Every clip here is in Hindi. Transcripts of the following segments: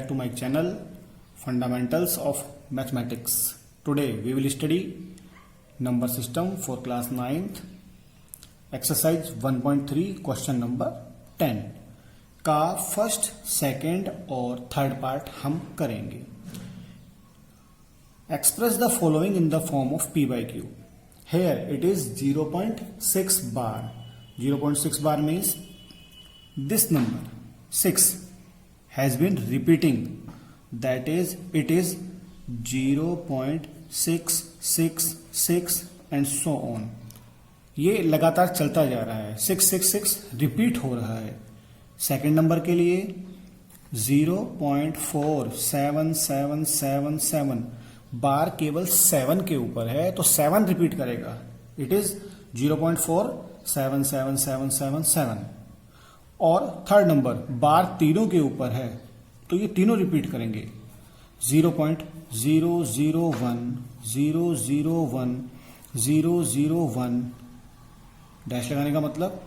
back to my channel Fundamentals of Mathematics. Today we will study number system for class 9th exercise 1.3 question number 10 का फर्स्ट सेकेंड और थर्ड पार्ट हम करेंगे. Express the following in the form of P by Q. Here it is 0.6 bar. 0.6 bar means this number 6 has been repeating, that is it is 0.666 and so on. ये लगातार चलता जा रहा है, 666 रिपीट हो रहा है. सेकेंड नंबर के लिए 0.47777 बार केवल 7 के ऊपर है तो 7 रिपीट करेगा. It is 0.477777. और थर्ड नंबर बार तीनों के ऊपर है तो ये तीनों रिपीट करेंगे. 0.001001001 डैश लगाने का मतलब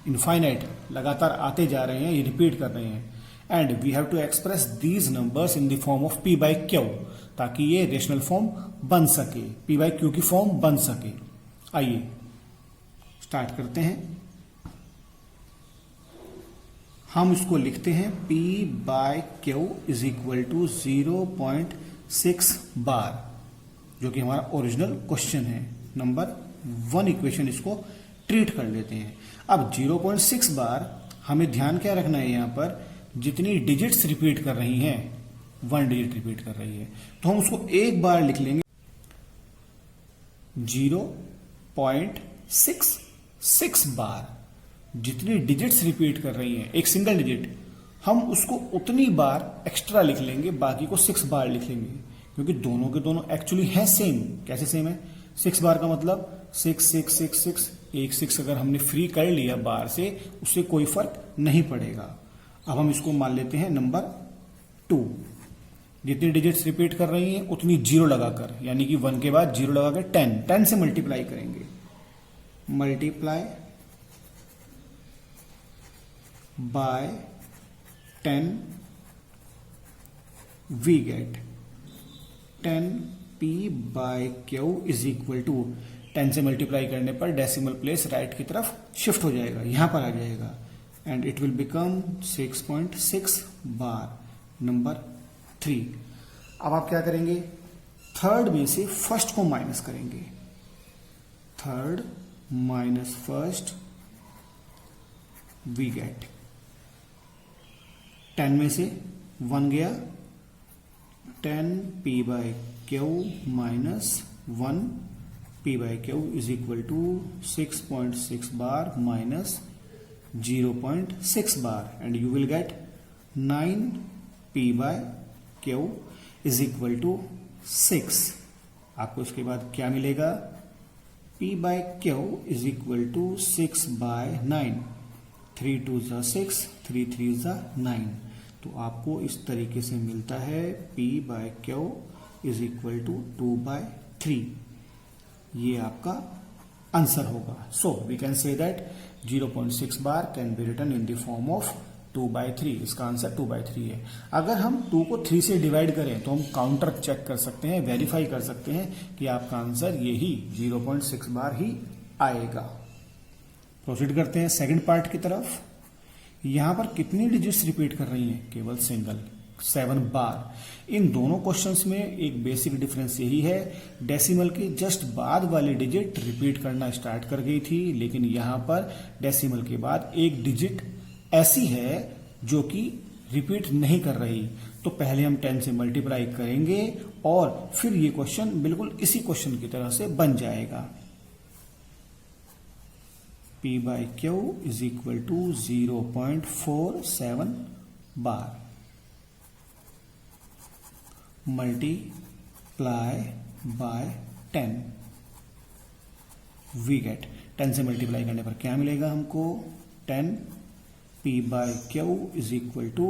इनफाइनाइट, लगातार आते जा रहे हैं, ये रिपीट कर रहे हैं. And we have to express these numbers in the form of P by Q ताकि ये रेशनल फॉर्म बन सके, P by Q की फॉर्म बन सके. आइए स्टार्ट करते हैं. हम इसको लिखते हैं P by Q is equal to 0.6 bar, जो कि हमारा ओरिजिनल क्वेश्चन है. नंबर 1 इक्वेशन इसको ट्रीट कर लेते हैं. अब 0.6 बार हमें ध्यान क्या रखना है, यहां पर जितनी डिजिट्स रिपीट कर रही हैं 1 डिजिट रिपीट कर रही है तो हम उसको एक बार लिख लेंगे. 0.66 बार जितनी डिजिट्स रिपीट कर रही हैं, एक सिंगल डिजिट, हम उसको उतनी बार एक्स्ट्रा लिख लेंगे, बाकी को 6 बार लिख लेंगे, क्योंकि दोनों के दोनों एक्चुअली है सेम. कैसे सेम है? 6 बार का मतलब 6. एक 6 अगर हमने फ्री कर लिया बार से, उससे कोई फर्क नहीं पड़ेगा. अब हम इसको मान लेते हैं नंबर 2. जितनी डिजिट्स रिपीट कर रही हैं उतनी 0 लगाकर, यानी कि 1 के बाद 0 लगाकर 10 से मल्टीप्लाई करेंगे. Multiply by 10 we get 10 P by Q is equal to 10 से मल्टीप्लाई करने पर डेसिमल प्लेस राइट की तरफ शिफ्ट हो जाएगा, यहां पर आ जाएगा. And it will become 6.6 bar. Number 3. अब आप क्या करेंगे? थर्ड में से फर्स्ट को माइनस करेंगे. Third minus first we get 10 में से 1 गया, 10 P by Q minus 1 P by Q is equal to 6.6 bar minus 0.6 bar. And you will get 9 P by Q is equal to 6. आपको इसके बाद क्या मिलेगा? P by Q is equal to 6 by 9. 3 2 6, 3 3 9. तो आपको इस तरीके से मिलता है P by Q is equal to 2 by 3. ये आपका आंसर होगा. So we can say that 0.6 bar can be written in the form of 2 by 3. इसका आंसर 2 by 3 है. अगर हम 2 को 3 से डिवाइड करें तो हम काउंटर चेक कर सकते हैं, वेरीफाई कर सकते हैं कि आपका आंसर यही 0.6 बार ही आएगा. प्रोसीड करते हैं सेकंड पार्ट की तरफ. यहां पर कितनी डिजिट्स रिपीट कर रही हैं? केवल सिंगल 7 बार. इन दोनों क्वेश्चंस में एक बेसिक डिफरेंस यही है, डेसिमल के जस्ट बाद वाली डिजिट रिपीट करना स्टार्ट कर गई थी, लेकिन यहां पर डेसिमल के बाद एक डिजिट ऐसी है जो कि रिपीट नहीं कर रही. तो पहले हम 10 से मल्टीप्लाई करेंगे और फिर ये क्वेश्चन बिल्कुल इसी क्वेश्चन की तरह से बन जाएगा. P by Q is equal to 0.47 bar multiply by 10 we get 10 से मल्टीप्लाई करने पर क्या मिलेगा हमको? 10 P by Q is equal to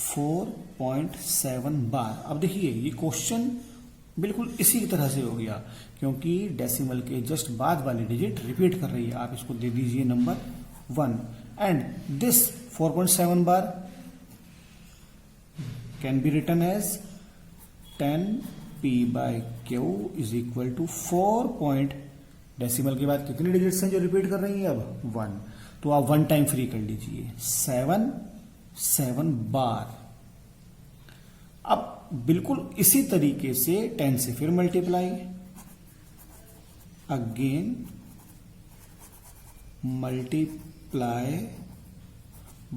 4.7 बार. अब देखिए ये क्वेश्चन बिल्कुल इसी तरह से हो गया, क्योंकि डेसिमल के जस्ट बाद वाली डिजिट रिपीट कर रही है. आप इसको दे दीजिए number 1 and this 4.7 bar can be written as 10p/q is equal to 4 decimal के बाद कितनी डिजिट्स हैं जो रिपीट कर रही हैं अब 1, तो आप 1 टाइम फ्री कर लीजिए 7 बार। अब बिल्कुल इसी तरीके से 10 से फिर multiply, again multiply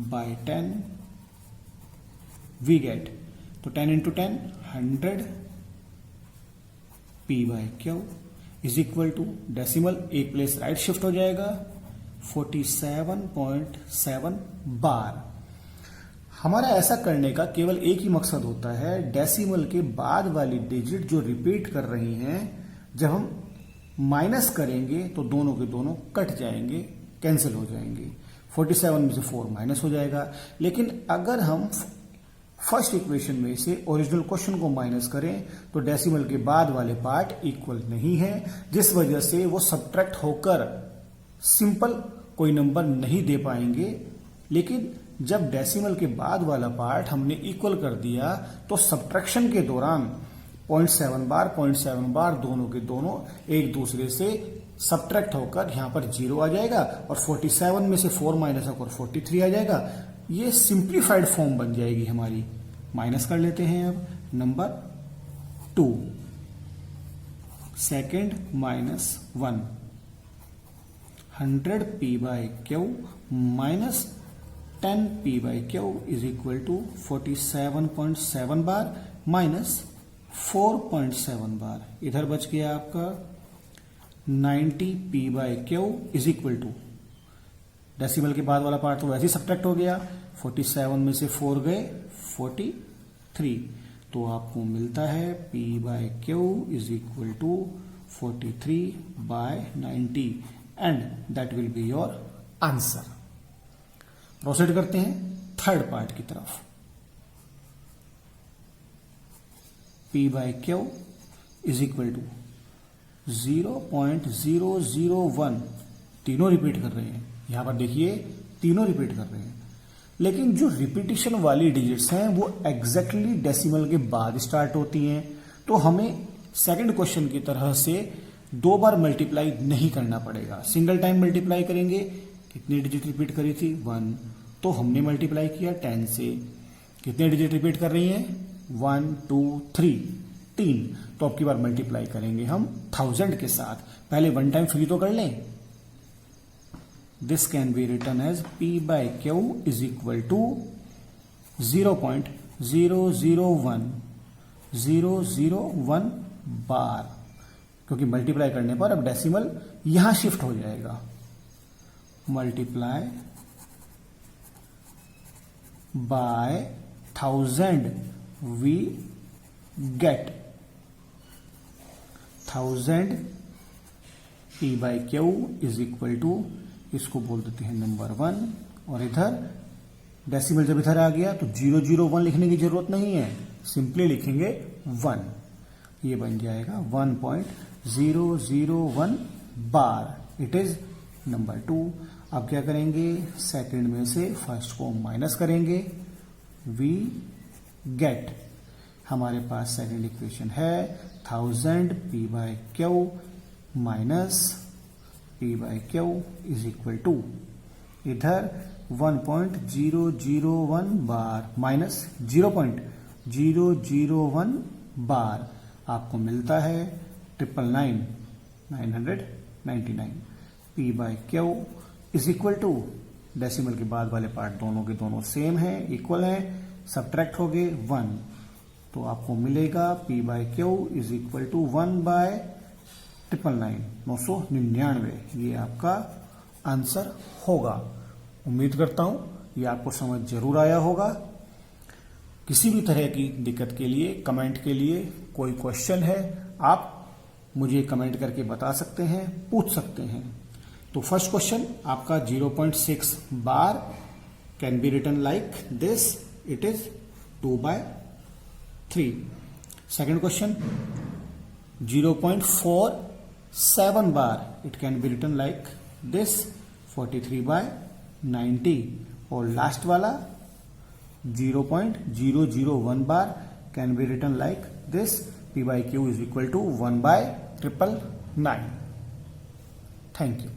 by 10 we get, तो 10 into 10 100 p/q is equal to decimal एक प्लेस राइट शिफ्ट हो जाएगा 47.7 बार। हमारा ऐसा करने का केवल एक ही मकसद होता है, डेसिमल के बाद वाली डिजिट जो रिपीट कर रही हैं जब हम माइनस करेंगे तो दोनों के दोनों कट जाएंगे, कैंसिल हो जाएंगे, 47 में से 4 माइनस हो जाएगा। लेकिन अगर हम फर्स्ट इक्वेशन में से ओरिजिनल क्वेश्चन को माइनस करें तो डेसिमल के बाद वाले पार्ट इक्वल नहीं है, जिस वजह से वो सब्ट्रैक्ट होकर सिंपल कोई नंबर नहीं दे पाएंगे। लेकिन जब डेसिमल के बाद वाला पार्ट हमने इक्वल कर दिया तो सब्ट्रैक्शन के दौरान 0.7 बार दोनों के दोनों एक दूसरे से सब्ट्रैक्ट होकर यहां पर 0 आ जाएगा और 47 में से 4 माइनस होकर 43 आ जाएगा। ये सिंप्लीफाइड फॉर्म बन जाएगी हमारी। माइनस कर लेते हैं अब number 2, second minus 1, 100p/q minus 10p/q is equal to 47.7 bar minus 4.7 bar. इधर बच गया आपका 90p/q is equal to, decimal के बाद वाला पार्ट तो वैसे ही सब्ट्रैक्ट हो गया, 47 में से 4 गए 43, तो आपको मिलता है p/q is equal to 43/90 and that will be your answer. Proceed करते हैं थर्ड पार्ट की तरफ। p/q इज इक्वल टू 0.001, तीनों रिपीट कर रहे हैं, यहां पर देखिए तीनों रिपीट कर रहे हैं, लेकिन जो रिपीटिशन वाली डिजिट्स हैं वो एग्जैक्टली डेसिमल के बाद स्टार्ट होती हैं। तो हमें सेकंड क्वेश्चन की तरह से 2 बार मल्टीप्लाई नहीं करना पड़ेगा, सिंगल टाइम मल्टीप्लाई करेंगे। कितनी डिजिट रिपीट करी थी 1, तो हमने मल्टीप्लाई किया 10 से। कितने डिजिट रिपीट कर रही हैं 1 2 3, 3, तो अब की बार मल्टीप्लाई करेंगे हम 1000 के साथ। पहले 1 टाइम फ्री तो कर लें। This can be written as p/q is equal to 0.001 बार, क्योंकि मल्टीप्लाई करने पर अब डेसिमल यहां शिफ्ट हो जाएगा। Multiply by 1000 we get 1000 p/q is equal to, इसको बोल देते हैं नंबर 1, और इधर डेसिमल जब इधर आ गया तो 001 लिखने की जरूरत नहीं है, सिंपली लिखेंगे 1, ये बन जाएगा 1.001 बार। It is number 2। अब क्या करेंगे, सेकंड में से फर्स्ट को माइनस करेंगे, वी गेट, हमारे पास सेकंड इक्वेशन है 1000 p/q minus p/q is equal to, इधर 1.001 बार माइनस 0.001 बार, आपको मिलता है 999 p/q is equal to, decimal के बाद वाले पार्ट दोनों के दोनों सेम है, इक्वल है, सब्ट्रैक्ट हो गए 1, तो आपको मिलेगा p/q इज इक्वल टू 1/999, ये आपका आंसर होगा। उम्मीद करता हूं ये आपको समझ जरूर आया होगा। किसी भी तरह की दिक्कत के लिए, कमेंट के लिए कोई क्वेश्चन है, आप मुझे कमेंट करके बता सकते हैं, पूछ सकते हैं। तो फर्स्ट क्वेश्चन आपका 0.6 bar can be written like this, it is 2/3। Second question 0.47 bar, it can be written like this, 43/90। और लास्ट वाला 0.001 bar can be written like this. P by Q is equal to 1/999. Thank you.